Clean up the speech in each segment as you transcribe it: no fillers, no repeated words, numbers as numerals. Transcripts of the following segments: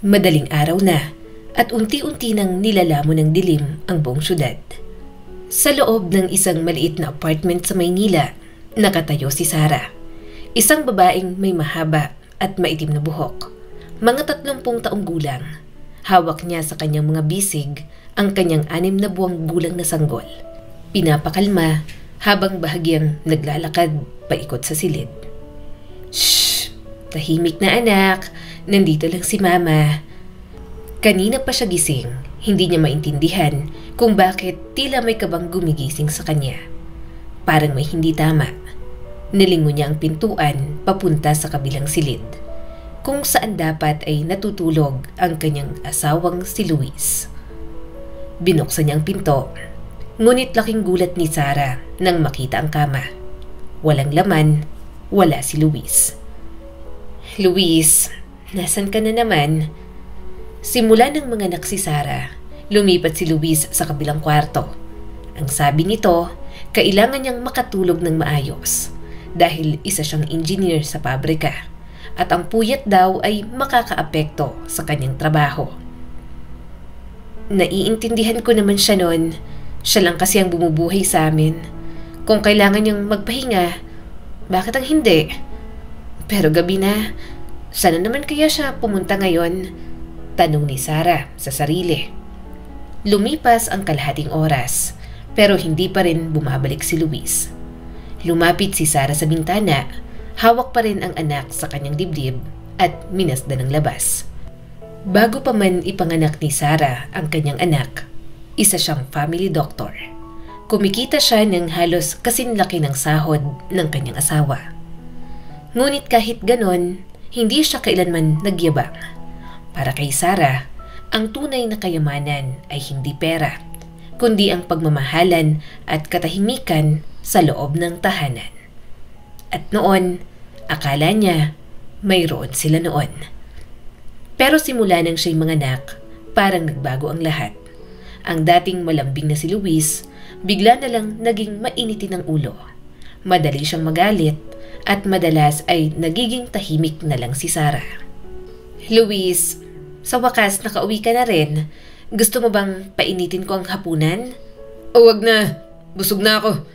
Madaling araw na at unti-unti nang nilalamon ng dilim ang buong syudad. Sa loob ng isang maliit na apartment sa Maynila, nakatayo si Sarah. Isang babaeng may mahaba at maitim na buhok. Mga 30 taong gulang. Hawak niya sa kanyang mga bisig ang kanyang 6 na buwang gulang na sanggol. Pinapakalma habang bahagyang naglalakad paikot sa silid. Shh! Tahimik na anak, nandito lang si mama. Kanina pa siya gising, hindi niya maintindihan kung bakit tila may kabang gumigising sa kanya. Parang may hindi tama. Nilingon niya ang pintuan papunta sa kabilang silid, kung saan dapat ay natutulog ang kanyang asawang si Luis. Binuksan niya ang pinto, ngunit laking gulat ni Sarah nang makita ang kama. Walang laman, wala si Luis. Luis, nasan ka na naman? Simula ng mga anak si Sarah, lumipat si Luis sa kabilang kwarto. Ang sabi nito, kailangan niyang makatulog ng maayos dahil isa siyang engineer sa pabrika at ang puyat daw ay makakaapekto sa kanyang trabaho. Naiintindihan ko naman siya noon. Siya lang kasi ang bumubuhay sa amin. Kung kailangan niyang magpahinga, bakit ang hindi? Pero gabi na, sana naman kaya siya pumunta ngayon? Tanong ni Sarah sa sarili. Lumipas ang kalahating oras, pero hindi pa rin bumabalik si Luis. Lumapit si Sarah sa bintana, hawak pa rin ang anak sa kanyang dibdib at minasdan ng labas. Bago pa man ipanganak ni Sarah ang kanyang anak, isa siyang family doctor. Kumikita siya ng halos kasinlaki ng sahod ng kanyang asawa. Ngunit kahit ganon, hindi siya kailanman nagyabang. Para kay Sarah, ang tunay na kayamanan ay hindi pera, kundi ang pagmamahalan at katahimikan sa loob ng tahanan. At noon, akala niya mayroon sila noon. Pero simula nang siya'y manganak, parang nagbago ang lahat. Ang dating malambing na si Luis, bigla na lang naging mainitin ang ulo. Madali siyang magalit at madalas ay nagiging tahimik na lang si Sarah. Luis, sa wakas nakauwi ka na rin. Gusto mo bang painitin ko ang hapunan? O wag na, busog na ako.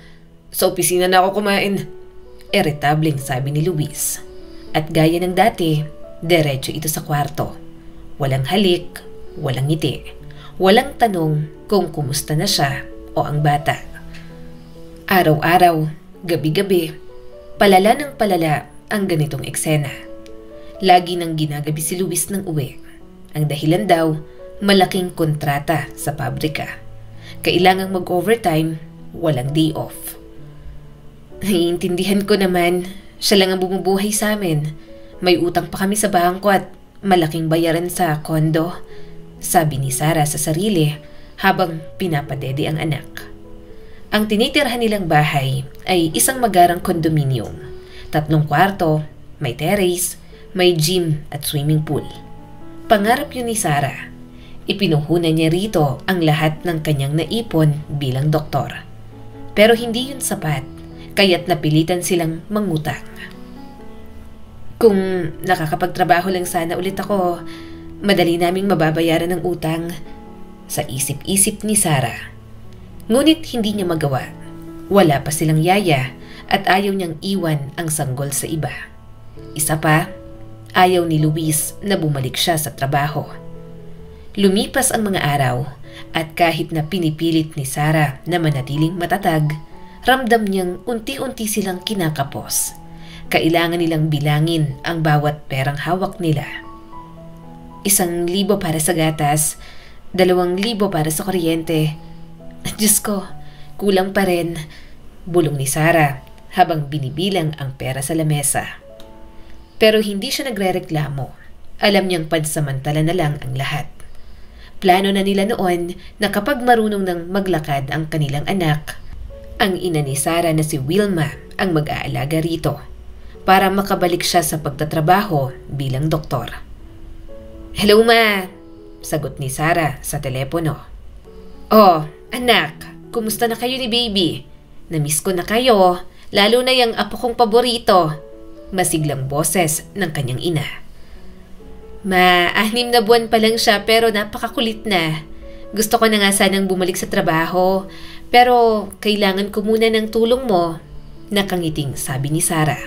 Sa opisina na ako kumain. Irritabling sabi ni Luis. At gaya ng dati, diretso ito sa kwarto. Walang halik, walang ngiti. Walang tanong kung kumusta na siya o ang bata. Araw-araw, gabi-gabi, palala ng palala ang ganitong eksena. Lagi nang ginagabi si Luis ng uwi. Ang dahilan daw, malaking kontrata sa pabrika. Kailangang mag-overtime, walang day off. Naiintindihan ko naman, siya lang ang bumubuhay sa amin. May utang pa kami sa bangko at malaking bayaran sa kondo, sabi ni Sarah sa sarili habang pinapadede ang anak. Ang tinitirhan nilang bahay ay isang magarang kondominium. 3 kwarto, may terrace, may gym at swimming pool. Pangarap yun ni Sarah. Ipinuhunan niya rito ang lahat ng kanyang naipon bilang doktor. Pero hindi yun sapat, kaya't napilitan silang mangutang. Kung nakakapagtrabaho lang sana ulit ako, madali naming mababayaran ng utang, sa isip-isip ni Sarah. Ngunit hindi niya magawa. Wala pa silang yaya at ayaw niyang iwan ang sanggol sa iba. Isa pa, ayaw ni Luis na bumalik siya sa trabaho. Lumipas ang mga araw at kahit na pinipilit ni Sarah na manatiling matatag, ramdam niyang unti-unti silang kinakapos. Kailangan nilang bilangin ang bawat perang hawak nila. 1,000 para sa gatas, 2,000 para sa kuryente. Diyos ko, kulang pa rin, bulong ni Sarah habang binibilang ang pera sa lamesa. Pero hindi siya nagrereklamo. Alam niyang pansamantala na lang ang lahat. Plano na nila noon na kapag marunong nang maglakad ang kanilang anak, ang ina ni Sarah na si Wilma ang mag-aalaga rito para makabalik siya sa pagtatrabaho bilang doktor. Hello ma, sagot ni Sarah sa telepono. Oh, anak, kumusta na kayo ni baby? Namiss ko na kayo, lalo na yung apo kong paborito. Masiglang boses ng kanyang ina. Ma, 6 na buwan pa lang siya pero napakakulit na. Gusto ko na nga sanang bumalik sa trabaho pero kailangan ko muna ng tulong mo. Nakangiting sabi ni Sarah.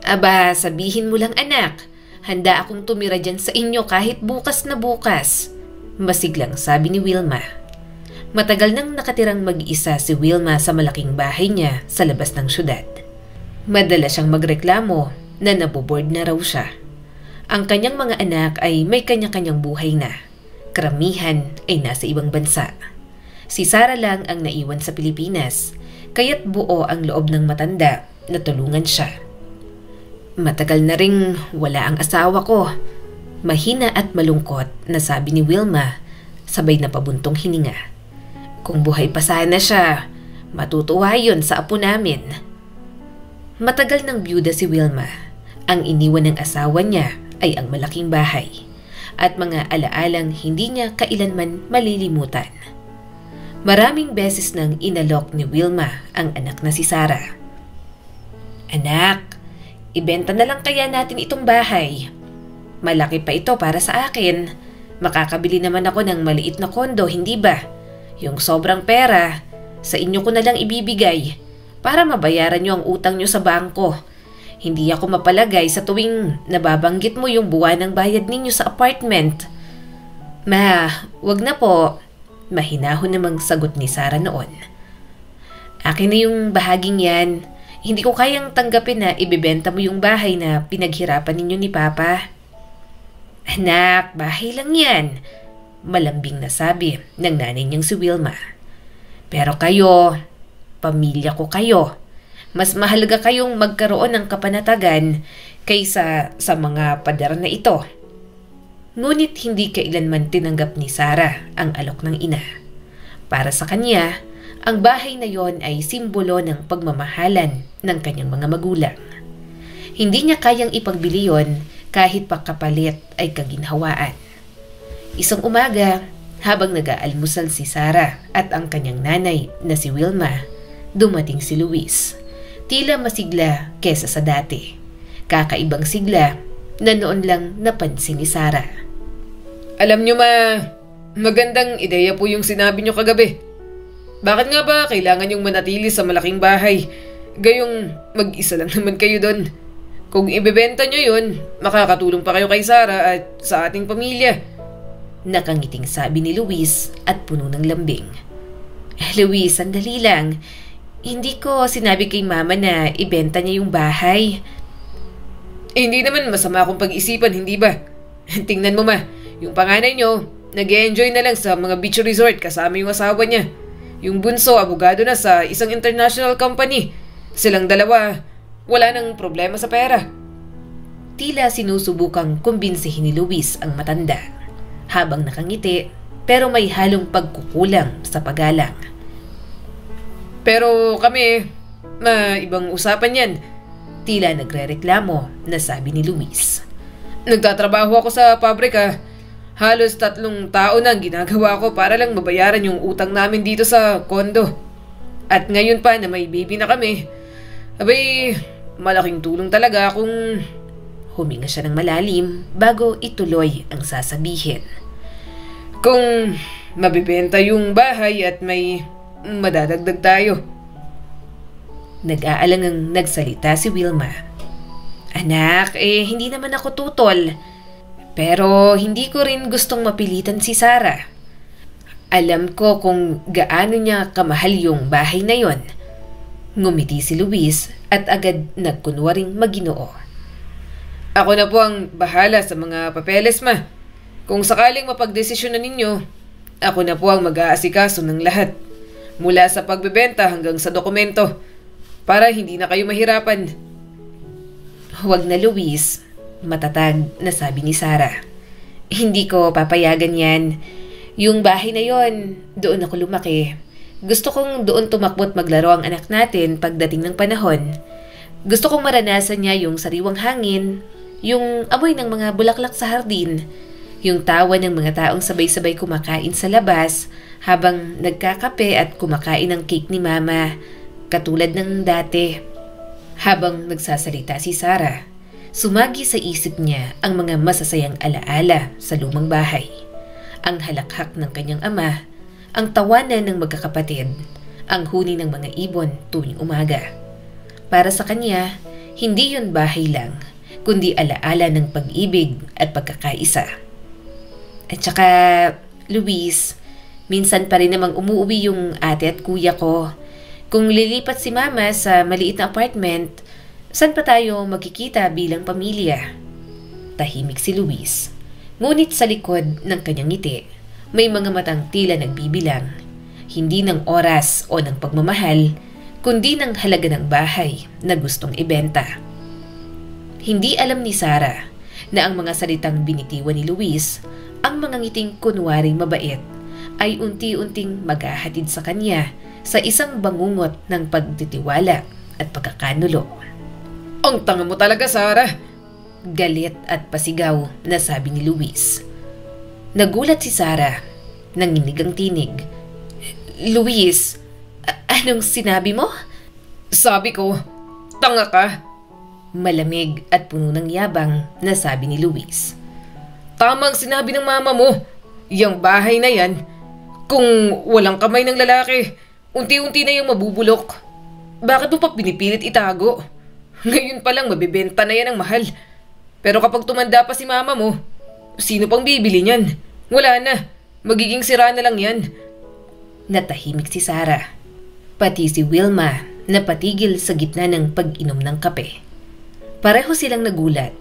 Aba, sabihin mo lang anak. Handa akong tumira dyan sa inyo kahit bukas na bukas. Masiglang sabi ni Wilma. Matagal nang nakatirang mag-isa si Wilma sa malaking bahay niya sa labas ng syudad. Madalas siyang magreklamo na naboboard na raw siya. Ang kanyang mga anak ay may kanya-kanyang buhay na. Karamihan ay nasa ibang bansa. Si Sarah lang ang naiwan sa Pilipinas, kaya't buo ang loob ng matanda na tulungan siya. Matagal na ring wala ang asawa ko. Mahina at malungkot na sabi ni Wilma, sabay na pabuntong hininga. Kung buhay pa sana siya, matutuwa yun sa apo namin. Matagal ng byuda si Wilma. Ang iniwan ng asawa niya ay ang malaking bahay at mga alaalang hindi niya kailanman malilimutan. Maraming beses nang inalok ni Wilma ang anak na si Sarah. Anak, ibenta na lang kaya natin itong bahay. Malaki pa ito para sa akin. Makakabili naman ako ng maliit na kondo, hindi ba? Yung sobrang pera, sa inyo ko na lang ibibigay para mabayaran niyo ang utang niyo sa bangko. Hindi ako mapalagay sa tuwing nababanggit mo yung buwan ng bayad ninyo sa apartment. Ma, wag na po. Mahinahon namang sagot ni Sarah noon. Akin na yung bahaging yan. Hindi ko kayang tanggapin na ibebenta mo yung bahay na pinaghirapan ninyo ni Papa. Anak, bahay lang yan. Malambing na sabi ng nanay niyang si Wilma. Pero kayo, pamilya ko kayo. Mas mahalaga kayong magkaroon ng kapanatagan kaysa sa mga pader na ito. Ngunit hindi kailanman tinanggap ni Sarah ang alok ng ina. Para sa kanya, ang bahay na yon ay simbolo ng pagmamahalan ng kanyang mga magulang. Hindi niya kayang ipagbili yon kahit pa kapalit ay kaginhawaan. Isang umaga, habang nag-aalmusal si Sarah at ang kanyang nanay na si Wilma, dumating si Luis. Tila masigla kesa sa dati. Kakaibang sigla na noon lang napansin ni Sarah. Alam nyo magandang ideya po yung sinabi nyo kagabi. Bakit nga ba kailangan yung manatili sa malaking bahay? Gayong mag-isa lang naman kayo doon. Kung ibebenta nyo yun, makakatulong pa kayo kay Sarah at sa ating pamilya. Nakangiting sabi ni Luis at puno ng lambing. Luis, sandali lang. Hindi ko sinabi kay Mama na ibenta niya yung bahay. Hindi naman masama akong pag-isipan, hindi ba? Tingnan mo yung panganay nyo, nag-enjoy na lang sa mga beach resort kasama yung asawa niya. Yung bunso, abogado na sa isang international company. Silang dalawa, wala nang problema sa pera. Tila sinusubukang kumbinsihin ni Luis ang matanda. Habang nakangiti, pero may halong pagkukulang sa paggalang. Pero kami, ibang usapan yan. Tila nagrereklamo na sabi ni Luis. Nagtatrabaho ako sa pabrika. Halos 3 taon na ang ginagawa ko para lang mabayaran yung utang namin dito sa kondo. At ngayon pa na may baby na kami, abay, malaking tulong talaga kung... Huminga siya ng malalim bago ituloy ang sasabihin. Kung mabibenta yung bahay at may madadagdag tayo. Nag-aalangang nagsalita si Wilma. Anak, hindi naman ako tutol. Pero hindi ko rin gustong mapilitan si Sarah. Alam ko kung gaano niya kamahal yung bahay na yon. Ngumiti si Luis at agad nagkunwaring maginoo. Ako na po ang bahala sa mga papeles, ma. Kung sakaling mapagdesisyon na ninyo, ako na po ang mag-aasikaso ng lahat. Mula sa pagbebenta hanggang sa dokumento. Para hindi na kayo mahirapan. Huwag na, Luis. Matatag na sabi ni Sarah. Hindi ko papayagan yan. Yung bahay na yon, doon ako lumaki. Gusto kong doon tumakbo't maglaro ang anak natin pagdating ng panahon. Gusto kong maranasan niya yung sariwang hangin, yung amoy ng mga bulaklak sa hardin, yung tawa ng mga taong sabay-sabay kumakain sa labas habang nagkakape at kumakain ng cake ni Mama, katulad ng dati. Habang nagsasalita si Sarah, Sumagi sa isip niya ang mga masasayang alaala sa lumang bahay. Ang halakhak ng kanyang ama, ang tawanan ng magkakapatid, ang huni ng mga ibon tuwing umaga. Para sa kanya, hindi yun bahay lang, kundi alaala ng pag-ibig at pagkakaisa. At saka, Luis, minsan pa rin namang umuwi yung ate at kuya ko. Kung lilipat si mama sa maliit na apartment, saan pa tayo magkikita bilang pamilya? Tahimik si Luis. Ngunit sa likod ng kanyang ngiti, may mga matang tila nagbibilang. Hindi ng oras o ng pagmamahal, kundi ng halaga ng bahay na gustong ibenta. Hindi alam ni Sarah na ang mga salitang binitiwan ni Luis, ang mga ngiting kunwaring mabait, ay unti-unting maghahatid sa kanya sa isang bangungot ng pagtitiwala at pagkakanulo. Ang tanga mo talaga, Sarah! Galit at pasigaw na sabi ni Luis. Nagulat si Sarah, nanginig ang tinig. Luis, anong sinabi mo? Sabi ko, tanga ka! Malamig at puno ng yabang na sabi ni Luis. Tama ang sinabi ng mama mo. Yang bahay na yan, kung walang kamay ng lalaki, unti-unti na yung mabubulok. Bakit mo pa pinipilit itago? Ngayon pa lang mabibenta na yan ng mahal. Pero kapag tumanda pa si mama mo, sino pang bibili niyan? Wala na. Magiging sira na lang yan. Natahimik si Sarah. Pati si Wilma na patigil sa gitna ng pag-inom ng kape. Pareho silang nagulat.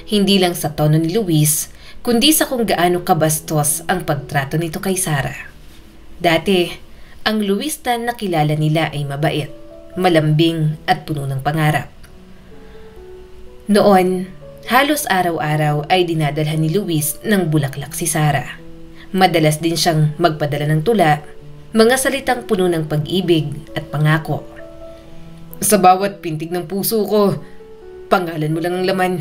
Hindi lang sa tono ni Luis, kundi sa kung gaano kabastos ang pagtrato nito kay Sarah. Dati, ang Luis na nakilala nila ay mabait, malambing at puno ng pangarap. Noon, halos araw-araw ay dinadalhan ni Luis ng bulaklak si Sarah. Madalas din siyang magpadala ng tula, mga salitang puno ng pag-ibig at pangako. Sa bawat pintig ng puso ko, pangalan mo lang ang laman.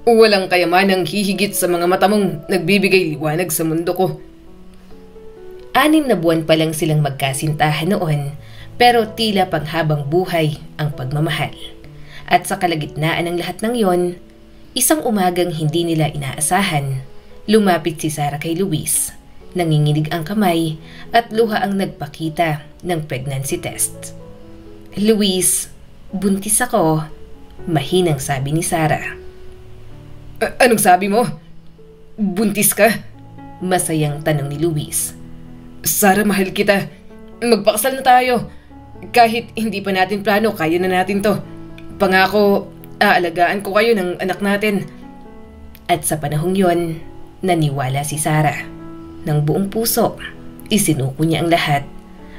Walang kayamanang hihigit sa mga mata mong nagbibigay liwanag sa mundo ko. 6 na buwan pa lang silang magkasintahan noon, pero tila panghabang buhay ang pagmamahal. At sa kalagitnaan ng lahat ng yon, isang umagang hindi nila inaasahan, lumapit si Sarah kay Luis. Nanginginig ang kamay at luha ang nagpakita ng pregnancy test. Luis, buntis ako, mahinang sabi ni Sarah. Anong sabi mo? Buntis ka? Masayang tanong ni Luis. Sarah, mahal kita. Magpakasal na tayo. Kahit hindi pa natin plano, kaya na natin to. Pangako, aalagaan ko kayo ng anak natin. At sa panahong yon, naniwala si Sarah. Ng buong puso, isinuko niya ang lahat.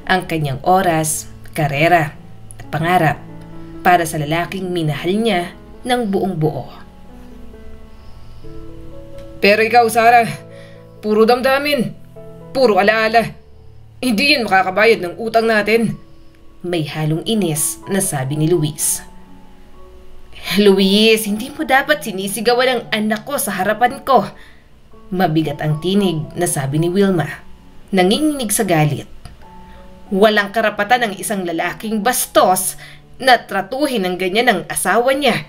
Ang kanyang oras, karera, at pangarap para sa lalaking minahal niya ng buong buo. Pero ikaw, Sarah, puro damdamin, puro alaala. Hindi yan makakabayad ng utang natin. May halong inis na sabi ni Luis. Luis, hindi mo dapat sinisigawan ang anak ko sa harapan ko. Mabigat ang tinig na sabi ni Wilma. Nanginginig sa galit. Walang karapatan ng isang lalaking bastos na tratuhin ng ganyan ang asawa niya.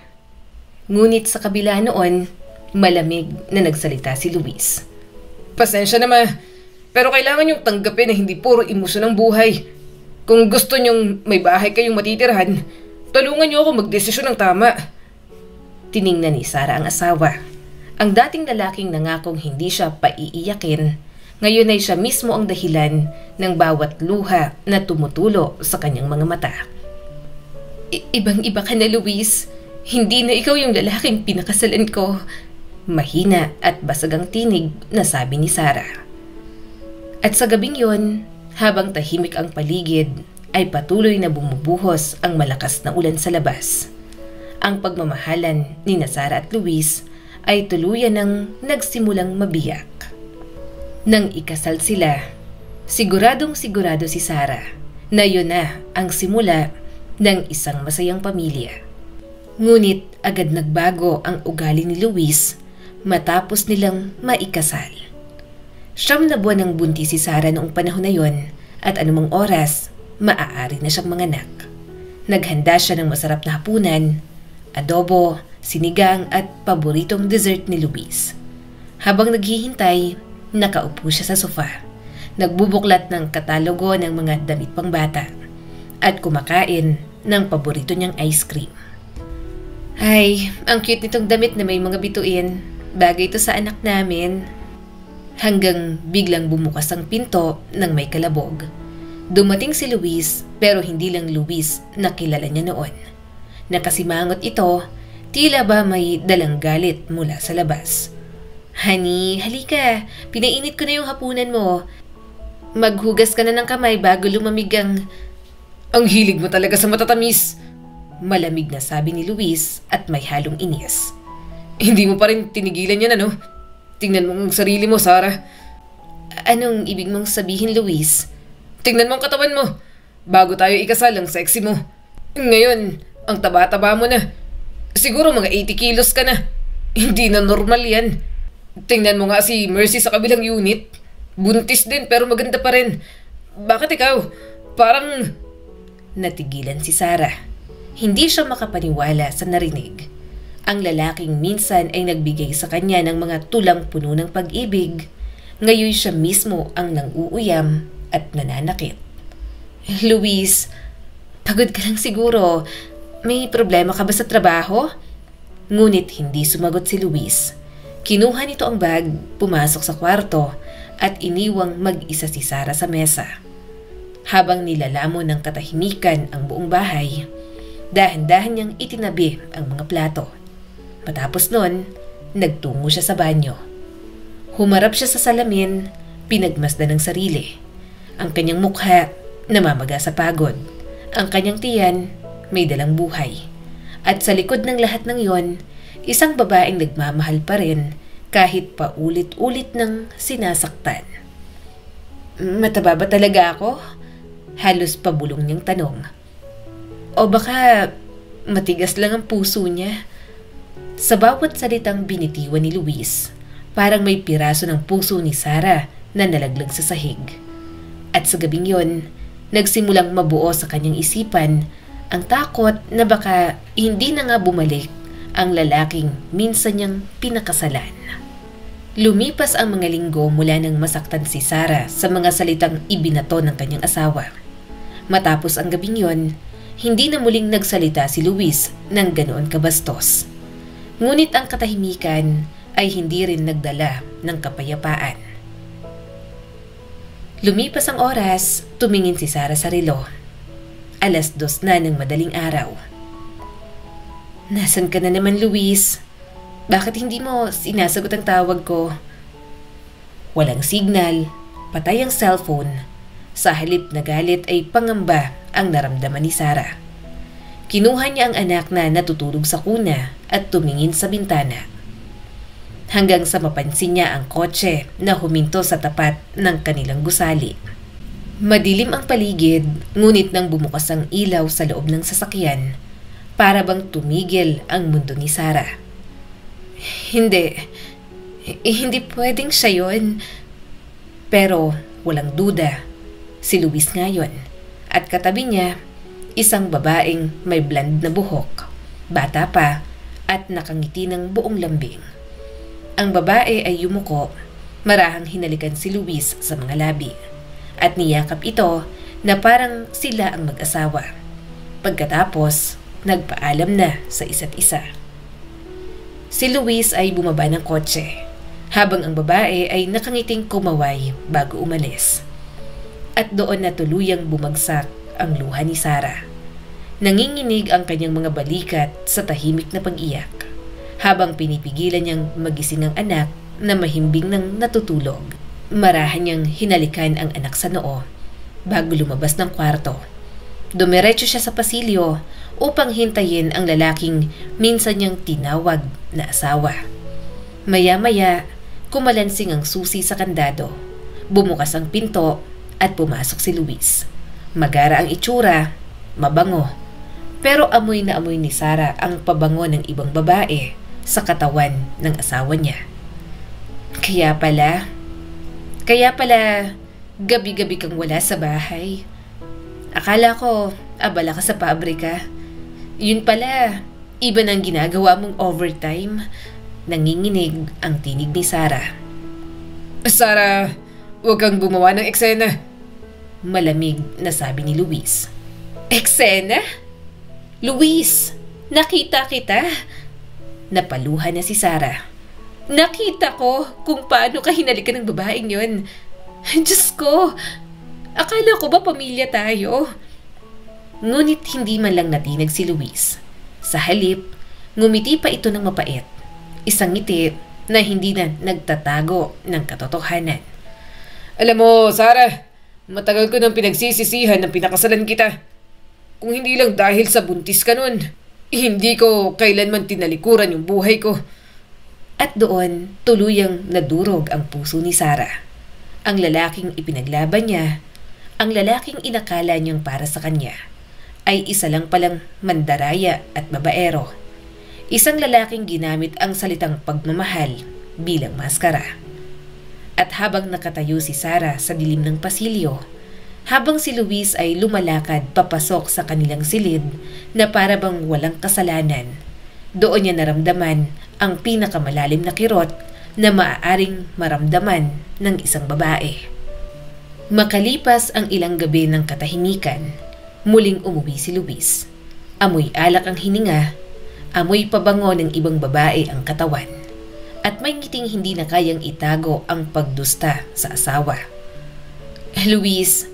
Ngunit sa kabila noon, malamig na nagsalita si Luis. Pasensya na, ma. Pero kailangan niyong tanggapin na hindi puro emosyon ang buhay. Kung gusto niyong may bahay kayong matitirhan, tulungan niyo ako magdesisyon ng tama. Tiningnan ni Sarah ang asawa. Ang dating lalaking nangakong hindi siya paiiyakin, ngayon ay siya mismo ang dahilan ng bawat luha na tumutulo sa kanyang mga mata. Ibang-iba ka na, Luis. Hindi na ikaw yung lalaking pinakasalan ko. Mahina at basag ang tinig na sabi ni Sarah. At sa gabing yon, habang tahimik ang paligid, ay patuloy na bumubuhos ang malakas na ulan sa labas. Ang pagmamahalan ni Sarah at Luis ay tuluyan ng nagsimulang mabiyak. Nang ikasal sila, siguradong sigurado si Sarah na yun na ang simula ng isang masayang pamilya. Ngunit agad nagbago ang ugali ni Luis matapos nilang maikasal. 9 na buwan ng buntis si Sarah noong panahon na yon at anumang oras, maaari na siyang manganak. Naghanda siya ng masarap na hapunan, adobo, sinigang at paboritong dessert ni Luis. Habang naghihintay, nakaupo siya sa sofa, nagbubuklat ng katalogo ng mga damit pangbata at kumakain ng paborito niyang ice cream. Ay, ang cute nitong damit na may mga bituin. Bagay ito sa anak namin. Hanggang biglang bumukas ang pinto ng may kalabog. Dumating si Luis, pero hindi lang Luis na kilala niya noon. Nakasimangot ito, tila ba may dalang galit mula sa labas. Honey, halika. Pinainit ko na yung hapunan mo. Maghugas ka na ng kamay bago lumamig ang... Ang hilig mo talaga sa matatamis. Malamig na sabi ni Luis at may halong inis. Hindi mo pa rin tinigilan yan, ano? Tingnan mo ang sarili mo, Sarah. Anong ibig mong sabihin, Luis? Tingnan mo ang katawan mo. Bago tayo ikasal, ang sexy mo. Ngayon, ang taba-taba mo na. Siguro mga 80 kilos ka na. Hindi na normal yan. Tingnan mo nga si Mercy sa kabilang unit. Buntis din pero maganda pa rin. Bakit ikaw? Parang... Natigilan si Sarah. Hindi siya makapaniwala sa narinig. Ang lalaking minsan ay nagbigay sa kanya ng mga tulang puno ng pag-ibig. Ngayon siya mismo ang nang-uuyam at nananakit. Luis, pagod ka lang siguro. May problema ka ba sa trabaho? Ngunit hindi sumagot si Luis. Kinuha nito ang bag, pumasok sa kwarto at iniwang mag-isa si Sarah sa mesa. Habang nilalamon ng katahimikan ang buong bahay, dahan-dahan niyang itinabi ang mga plato. Matapos nun, nagtungo siya sa banyo. Humarap siya sa salamin, pinagmasdan ng sarili. Ang kanyang mukha, namamaga sa pagod. Ang kanyang tiyan, may dalang buhay. At sa likod ng lahat ng yon, isang babaeng nagmamahal pa rin kahit paulit-ulit ng sinasaktan. Mataba ba talaga ako? Halos pabulong niyang tanong. O baka matigas lang ang puso niya. Sa bawat salitang binitiwan ni Luis, parang may piraso ng puso ni Sarah na nalaglag sa sahig. At sa gabing yon, nagsimulang mabuo sa kanyang isipan ang takot na baka hindi na nga bumalik ang lalaking minsan niyang pinakasalan. Lumipas ang mga linggo mula nang masaktan si Sarah sa mga salitang ibinato ng kanyang asawa. Matapos ang gabing yon, hindi na muling nagsalita si Luis ng ganoon kabastos. Ngunit ang katahimikan ay hindi rin nagdala ng kapayapaan. Lumipas ang oras, tumingin si Sarah sa relo. 2:00 na ng madaling araw. Nasaan ka na naman, Luis? Bakit hindi mo sinasagot ang tawag ko? Walang signal, patay ang cellphone. Sa halip na galit ay pangamba ang naramdaman ni Sarah. Kinuha niya ang anak na natutulog sa kuna at tumingin sa bintana. Hanggang sa mapansin niya ang kotse na huminto sa tapat ng kanilang gusali. Madilim ang paligid, ngunit nang bumukas ang ilaw sa loob ng sasakyan, para bang tumigil ang mundo ni Sarah. Hindi pwedeng siya yun. Pero walang duda, si Luis ngayon. At katabi niya, isang babaeng may blond na buhok, bata pa, at nakangiti ng buong lambing. Ang babae ay yumuko, marahang hinalikan si Luis sa mga labi, at niyakap ito na parang sila ang mag-asawa. Pagkatapos, nagpaalam na sa isa't isa. Si Luis ay bumaba ng kotse, habang ang babae ay nakangiting kumaway bago umalis. At doon na tuluyang bumagsak ang luha ni Sarah. Nanginginig ang kanyang mga balikat sa tahimik na pag-iyak, habang pinipigilan niyang magising ang anak na mahimbing ng natutulog. Marahan niyang hinalikan ang anak sa noo bago lumabas ng kwarto. Dumiretso siya sa pasilyo upang hintayin ang lalaking minsan niyang tinawag na asawa. Maya-maya, kumalansing ang susi sa kandado. Bumukas ang pinto at pumasok si Luis. Magara ang itsura, mabango. Pero amoy na amoy ni Sarah ang pabango ng ibang babae sa katawan ng asawa niya. Kaya pala, gabi-gabi kang wala sa bahay. Akala ko, abala ka sa pabrika. Yun pala, Iba ng ginagawa mong overtime. Nanginginig ang tinig ni Sarah. Sarah, huwag kang gumawa ng eksena. Malamig na sabi ni Luis. Eksena? Luis, nakita kita. Napaluhan na si Sarah. Nakita ko kung paano ka hinalikan ng babaeng yon. Diyos ko, akala ko ba pamilya tayo? Ngunit hindi man lang natinag si Luis. Sa halip, ngumiti pa ito ng mapait. Isang ngiti na hindi na nagtatago ng katotohanan. Alam mo, Sarah, matagal ko nang pinagsisisihan ng pinakasalan kita. Kung hindi lang dahil sa buntis ka nun, hindi ko kailanman tinalikuran yung buhay ko. At doon, tuluyang nadurog ang puso ni Sarah. Ang lalaking ipinaglaban niya, ang lalaking inakala niyang para sa kanya, ay isa lang palang mandaraya at babaero. Isang lalaking ginamit ang salitang pagmamahal bilang maskara. At habang nakatayo si Sarah sa dilim ng pasilyo, habang si Luis ay lumalakad papasok sa kanilang silid na para bang walang kasalanan, doon niya naramdaman ang pinakamalalim na kirot na maaaring maramdaman ng isang babae. Makalipas ang ilang gabi ng katahimikan, muling umuwi si Luis. Amoy alak ang hininga, amoy pabango ng ibang babae ang katawan, at may ngiting hindi na kayang itago ang pagdusta sa asawa. Luis,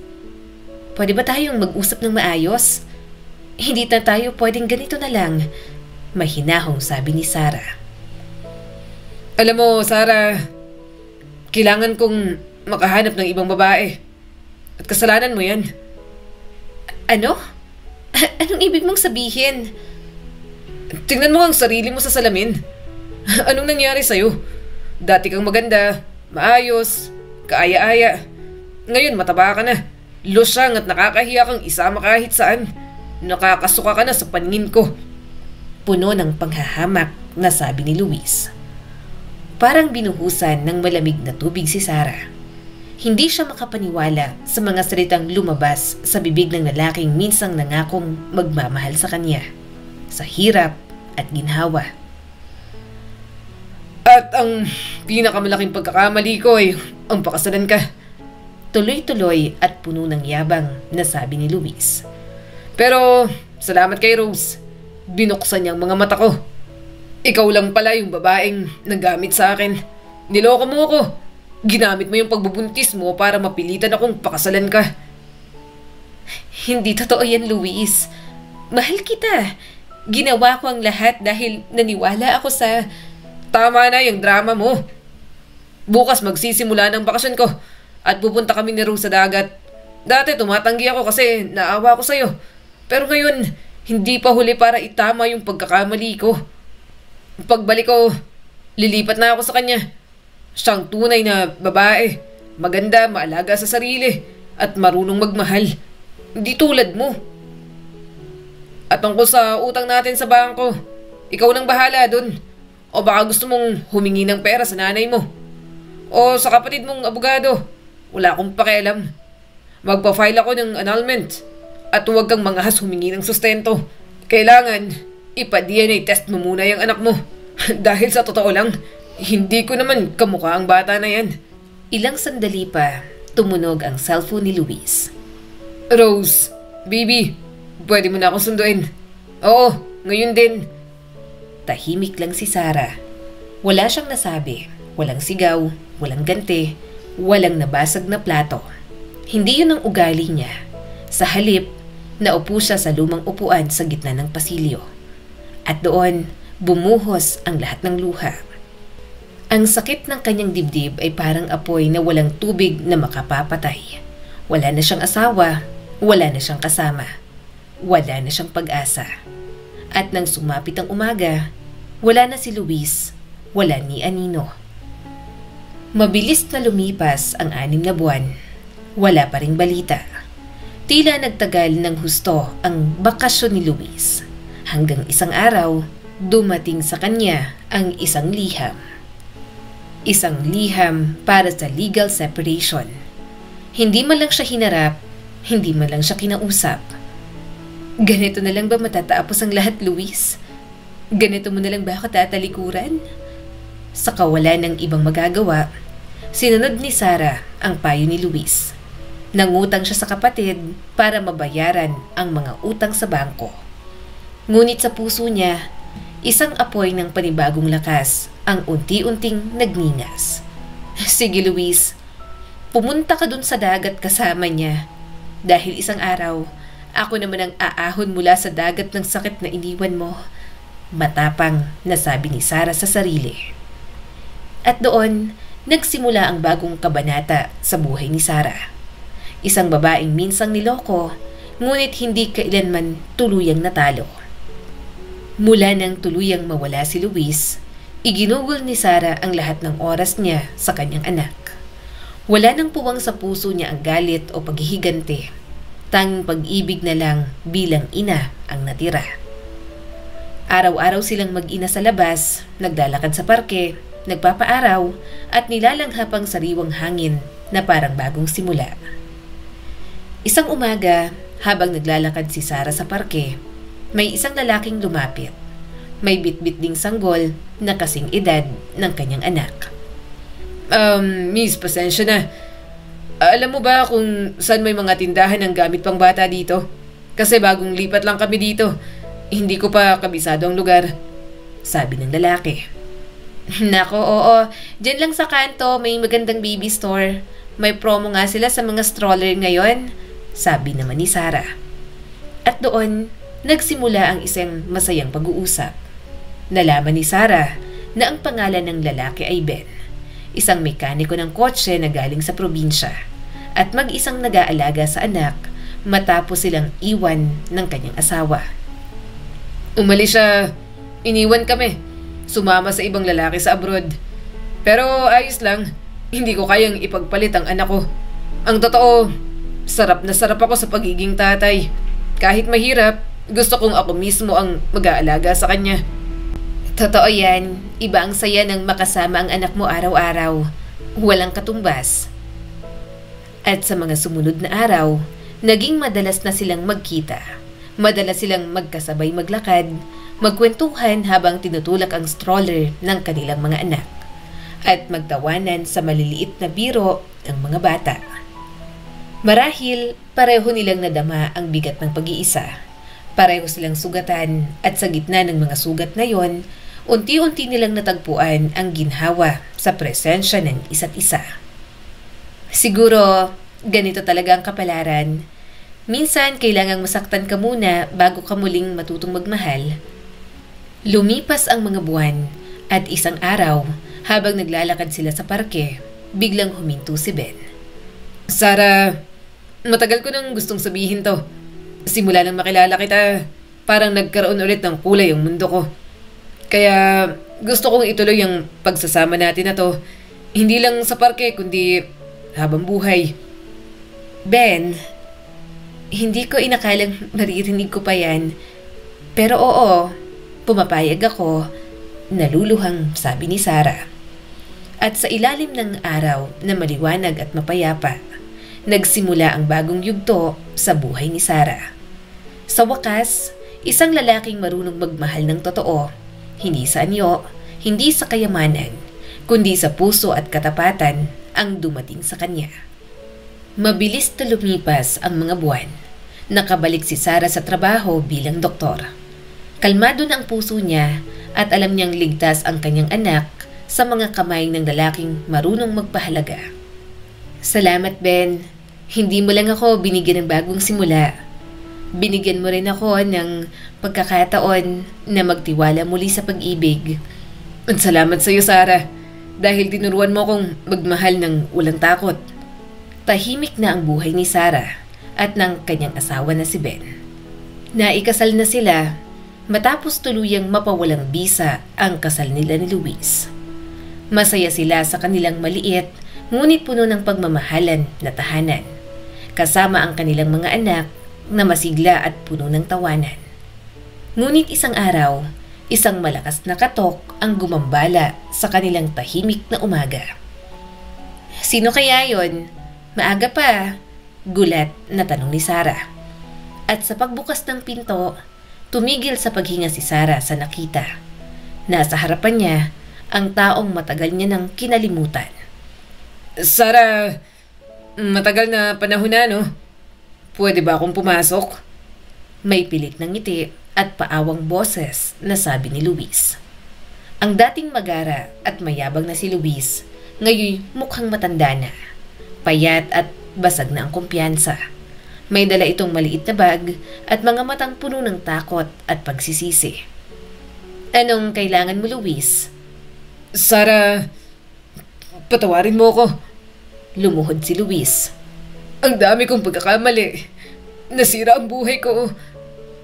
pwede ba tayong mag-usap ng maayos? Hindi na tayo pwedeng ganito na lang, mahinahong sabi ni Sarah. Alam mo, Sarah, kailangan kong makahanap ng ibang babae. At kasalanan mo yan. Ano? Anong ibig mong sabihin? Tingnan mo ang sarili mo sa salamin. Anong nangyari sa'yo? Dati kang maganda, maayos, kaaya-aya. Ngayon mataba ka na. Losyang at nakakahiya kang isama kahit saan. Nakakasuka ka na sa paningin ko. Puno ng panghahamak na sabi ni Luis. Parang binuhusan ng malamig na tubig si Sarah. Hindi siya makapaniwala sa mga salitang lumabas sa bibig ng lalaking minsang nangakong magmamahal sa kanya, sa hirap at ginhawa. At ang pinakamalaking pagkakamali ko ay ang pakasalan ka. Tuloy-tuloy at puno ng yabang na sabi ni Luis. Pero salamat kay Rose. Binuksan niyang mga mata ko. Ikaw lang pala yung babaeng nagamit sa akin. Niloko mo ako. Ginamit mo yung pagbubuntis mo para mapilitan akong pakasalan ka. Hindi totoo yan, Luis. Mahal kita. Ginawa ko ang lahat dahil naniwala ako sa... Tama na yung drama mo. Bukas magsisimula ng bakasyon ko at pupunta kami ni Rose sa dagat. Dati tumatanggi ako kasi naawa ko sa'yo. Pero ngayon, hindi pa huli para itama yung pagkakamali ko. Pagbalik ko, lilipat na ako sa kanya. Siyang tunay na babae, maganda, maalaga sa sarili, at marunong magmahal. Hindi tulad mo. At tungkol sa utang natin sa bangko, ikaw nang bahala dun. O baka gusto mong humingi ng pera sa nanay mo. O sa kapatid mong abogado. Wala akong pakialam. Magpa-file ako ng annulment. At huwag kang mangahas humingi ng sustento. Kailangan, ipa-DNA test mo muna yung anak mo. Dahil sa totoo lang, hindi ko naman kamukha ang bata na yan. Ilang sandali pa, tumunog ang cellphone ni Luis. Rose, baby, pwede mo na akong sunduin. Oo, ngayon din. Tahimik lang si Sarah. Wala siyang nasabi, walang sigaw, walang ganti, walang nabasag na plato. Hindi yun ang ugali niya. Sa halip, naupo siya sa lumang upuan sa gitna ng pasilyo. At doon, bumuhos ang lahat ng luha. Ang sakit ng kanyang dibdib ay parang apoy na walang tubig na makapapatay. Wala na siyang asawa, wala na siyang kasama, wala na siyang pag-asa. At nang sumapit ang umaga, wala na si Luis, wala ni Anino. Mabilis na lumipas ang 6 na buwan. Wala pa ring balita. Tila nagtagal ng husto ang bakasyon ni Luis. Hanggang isang araw, dumating sa kanya ang isang liham. Isang liham para sa legal separation. Hindi man lang siya hinarap, hindi man lang siya kinausap. Ganito na lang ba matatapos ang lahat, Luis? Ganito mo na lang ba ako tatalikuran? Sa kawalan ng ibang magagawa, sinunod ni Sarah ang payo ni Luis. Nangutang siya sa kapatid para mabayaran ang mga utang sa bangko. Ngunit sa puso niya, isang apoy ng panibagong lakas ang unti-unting nagningas. Sige Luis, pumunta ka dun sa dagat kasama niya. Dahil isang araw, ako naman ang aahon mula sa dagat ng sakit na iniwan mo. Matapang na sabi ni Sarah sa sarili. At doon, nagsimula ang bagong kabanata sa buhay ni Sarah. Isang babaeng minsang niloko, ngunit hindi kailanman tuluyang natalo. Mula nang tuluyang mawala si Luis, iginugol ni Sarah ang lahat ng oras niya sa kanyang anak. Wala nang puwang sa puso niya ang galit o paghihigante. Tanging pag-ibig na lang bilang ina ang natira. Araw-araw silang mag-ina sa labas, naglalakad sa parke, nagpapaaraw at nilalanghap ang sariwang hangin na parang bagong simula. Isang umaga, habang naglalakad si Sarah sa parke, may isang lalaking lumapit. May bitbit ding sanggol na kasing edad ng kanyang anak. Miss, pasensya na. Alam mo ba kung saan may mga tindahan ng gamit pang bata dito? Kasi bagong lipat lang kami dito. Hindi ko pa kabisado ang lugar. Sabi ng lalaki. Nako, oo. Diyan lang sa kanto may magandang baby store. May promo nga sila sa mga stroller ngayon. Sabi naman ni Sarah. At doon, nagsimula ang isang masayang pag-uusap. Nalaman ni Sarah na ang pangalan ng lalaki ay Ben. Isang mekaniko ng kotse na galing sa probinsya at mag-isang nag-aalaga sa anak matapos silang iwan ng kanyang asawa. Umalis siya. Iniwan kami. Sumama sa ibang lalaki sa abroad. Pero ayos lang. Hindi ko kayang ipagpalit ang anak ko. Ang totoo, sarap na sarap ako sa pagiging tatay. Kahit mahirap, gusto kong ako mismo ang mag-aalaga sa kanya. Totoo yan. Iba ang saya ng makasama ang anak mo araw-araw. Walang katumbas. At sa mga sumunod na araw, naging madalas na silang magkita. Madalas silang magkasabay maglakad, magkwentuhan habang tinutulak ang stroller ng kanilang mga anak. At magtawanan sa maliliit na biro ng mga bata. Marahil, pareho nilang nadama ang bigat ng pag-iisa. Pareho silang sugatan at sa gitna ng mga sugat na yon, unti-unti nilang natagpuan ang ginhawa sa presensya ng isa't isa. Siguro, ganito talaga ang kapalaran. Minsan, kailangang masaktan ka muna bago ka muling matutong magmahal. Lumipas ang mga buwan at isang araw, habang naglalakad sila sa parke, biglang huminto si Ben. Sarah, matagal ko nang gustong sabihin to. Simula nang makilala kita, parang nagkaroon ulit ng kulay ang mundo ko. Kaya gusto kong ituloy ang pagsasama natin na to. Hindi lang sa parke, kundi habang buhay. Ben, hindi ko inakalang maririnig ko pa yan. Pero oo, pumapayag ako. Naluluhang sabi ni Sarah. At sa ilalim ng araw na maliwanag at mapayapa, nagsimula ang bagong yugto sa buhay ni Sarah. Sa wakas, isang lalaking marunong magmahal ng totoo, hindi sa anyo, hindi sa kayamanan, kundi sa puso at katapatan ang dumating sa kanya. Mabilis na lumipas ang mga buwan. Nakabalik si Sarah sa trabaho bilang doktor. Kalmado na ang puso niya at alam niyang ligtas ang kanyang anak sa mga kamay ng lalaking marunong magpahalaga. Salamat, Ben. Hindi mo lang ako binigyan ng bagong simula. Binigyan mo rin ako ng pagkakataon na magtiwala muli sa pag-ibig. At salamat sa iyo, Sarah, dahil tinuruan mo akong magmahal ng walang takot. Tahimik na ang buhay ni Sarah at ng kanyang asawa na si Ben. Naikasal na sila matapos tuluyang mapawalang bisa ang kasal nila ni Luis. Masaya sila sa kanilang maliit ngunit puno ng pagmamahalan na tahanan, kasama ang kanilang mga anak na masigla at puno ng tawanan. Ngunit isang araw, isang malakas na katok ang gumambala sa kanilang tahimik na umaga. Sino kaya yon? Maaga pa, gulat na tanong ni Sarah. At sa pagbukas ng pinto, Tumigil sa paghinga si Sarah sa nakita. Nasa harapan niya ang taong matagal niya nang kinalimutan. Sarah, matagal na panahon na, no? Pwede ba akong pumasok? May pilit ng ngiti at paawang boses na sabi ni Luis. Ang dating magara at mayabang na si Luis, ngayon mukhang matanda na. Payat at basag na ang kumpiyansa. May dala itong maliit na bag at mga matang puno ng takot at pagsisisi. Anong kailangan mo, Luis? Sarah, patawarin mo ko. Lumuhod si Luis. Ang dami kong pagkakamali. Nasira ang buhay ko.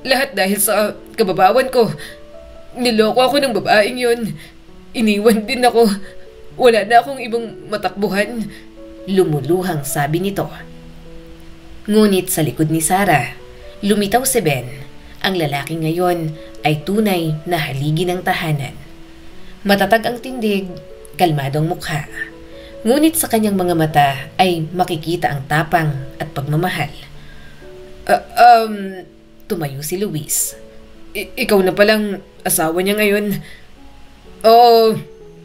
Lahat dahil sa kababawan ko. Niloko ako ng babaeng yun. Iniwan din ako. Wala na akong ibang matakbuhan. Lumuluhang sabi nito. Ngunit sa likod ni Sarah, lumitaw si Ben. Ang lalaki ngayon ay tunay na haligi ng tahanan. Matatag ang tindig, kalmadong mukha. Ngunit sa kanyang mga mata ay makikita ang tapang at pagmamahal. Tumayo si Luis. Ikaw na palang asawa niya ngayon. Oo,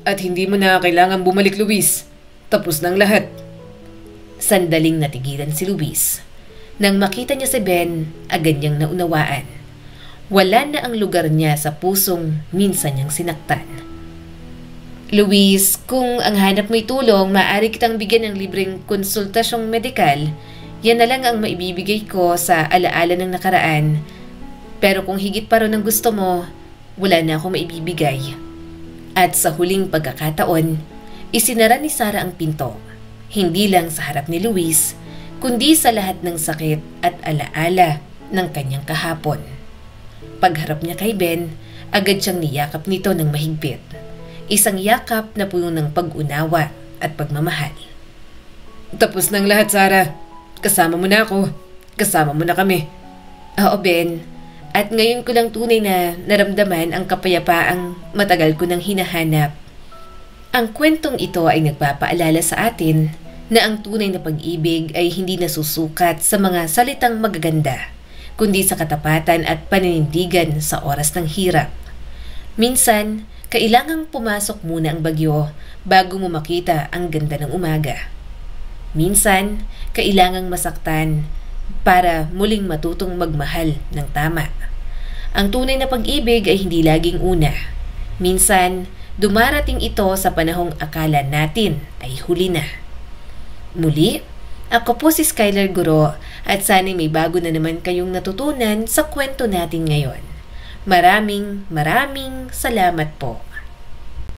at hindi mo na kailangan bumalik, Luis. Tapos ng lahat. Sandaling natigilan si Luis. Nang makita niya si Ben, agad niyang naunawaan. Wala na ang lugar niya sa pusong minsan niyang sinaktan. Luis, kung ang hanap mo'y tulong, maaari kitang bigyan ng libreng konsultasyong medikal. Yan na lang ang maibibigay ko sa alaala ng nakaraan. Pero kung higit pa rin ang gusto mo, wala na akong maibibigay. At sa huling pagkakataon, isinara ni Sarah ang pinto. Hindi lang sa harap ni Luis, kundi sa lahat ng sakit at alaala ng kanyang kahapon. Pagharap niya kay Ben, agad siyang niyakap nito ng mahigpit. Isang yakap na puno ng pag-unawa at pagmamahal. Tapos ng lahat, Sarah. Kasama mo na ako. Kasama mo na kami. Oo, Ben. At ngayon ko lang tunay na naramdaman ang kapayapaang matagal ko nang hinahanap. Ang kwentong ito ay nagpapaalala sa atin na ang tunay na pag-ibig ay hindi nasusukat sa mga salitang magaganda, kundi sa katapatan at paninindigan sa oras ng hirap. Minsan, kailangang pumasok muna ang bagyo bago mo makita ang ganda ng umaga. Minsan, kailangang masaktan para muling matutong magmahal ng tama. Ang tunay na pag-ibig ay hindi laging una. Minsan, dumarating ito sa panahong akala natin ay huli na. Muli, ako po si Skylar Guro at sana'y may bago na naman kayong natutunan sa kwento natin ngayon. Maraming salamat po.